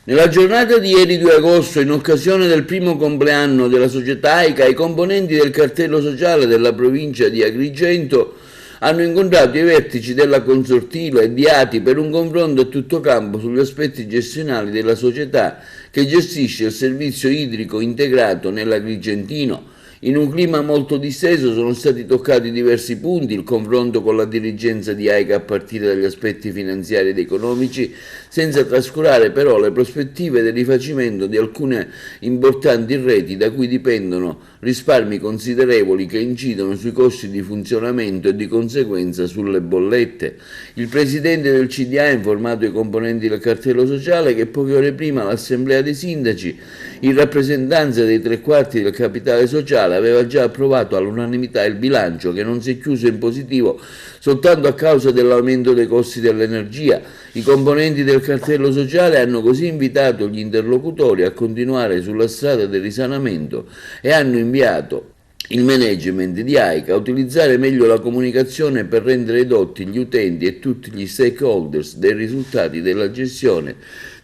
Nella giornata di ieri 2 agosto, in occasione del primo compleanno della società AICA, i componenti del cartello sociale della provincia di Agrigento hanno incontrato i vertici della Consortilo e di ATI per un confronto a tutto campo sugli aspetti gestionali della società che gestisce il servizio idrico integrato nell'Agrigentino. In un clima molto disteso sono stati toccati diversi punti, il confronto con la dirigenza di AICA a partire dagli aspetti finanziari ed economici, senza trascurare però le prospettive del rifacimento di alcune importanti reti da cui dipendono risparmi considerevoli che incidono sui costi di funzionamento e di conseguenza sulle bollette. Il presidente del CDA ha informato i componenti del cartello sociale che poche ore prima l'assemblea dei sindaci, in rappresentanza dei 3/4 del capitale sociale, aveva già approvato all'unanimità il bilancio, che non si è chiuso in positivo soltanto a causa dell'aumento dei costi dell'energia. I componenti del cartello sociale hanno così invitato gli interlocutori a continuare sulla strada del risanamento e hanno inviato il management di AICA a utilizzare meglio la comunicazione per rendere edotti gli utenti e tutti gli stakeholders dei risultati della gestione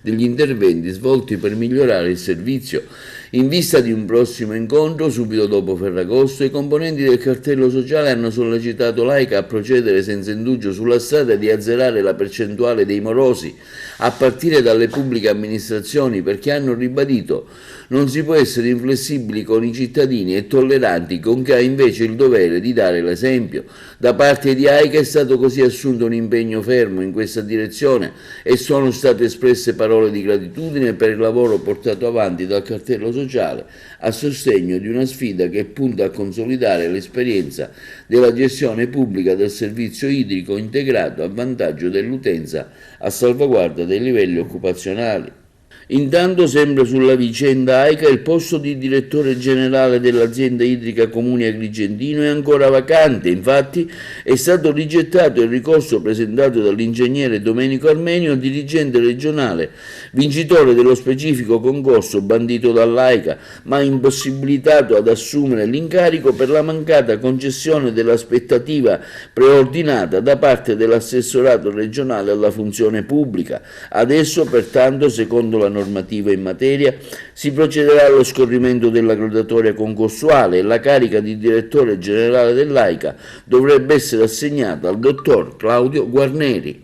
degli interventi svolti per migliorare il servizio. In vista di un prossimo incontro, subito dopo Ferragosto, i componenti del cartello sociale hanno sollecitato l'AICA a procedere senza indugio sulla strada di azzerare la percentuale dei morosi, a partire dalle pubbliche amministrazioni, perché hanno ribadito non si può essere inflessibili con i cittadini e tolleranti con chi ha invece il dovere di dare l'esempio. Da parte di AICA è stato così assunto un impegno fermo in questa direzione e sono state espresse parole di gratitudine per il lavoro portato avanti dal cartello sociale a sostegno di una sfida che punta a consolidare l'esperienza della gestione pubblica del servizio idrico integrato a vantaggio dell'utenza a salvaguardia dei livelli occupazionali. Intanto, sempre sulla vicenda AICA, il posto di direttore generale dell'azienda idrica Comune Agrigentino è ancora vacante. Infatti è stato rigettato il ricorso presentato dall'ingegnere Domenico Armenio, dirigente regionale, vincitore dello specifico concorso bandito dall'AICA, ma impossibilitato ad assumere l'incarico per la mancata concessione dell'aspettativa preordinata da parte dell'assessorato regionale alla funzione pubblica. Adesso, pertanto, secondo la normativa in materia, si procederà allo scorrimento della graduatoria concorsuale e la carica di direttore generale dell'AICA dovrebbe essere assegnata al dottor Claudio Guarneri.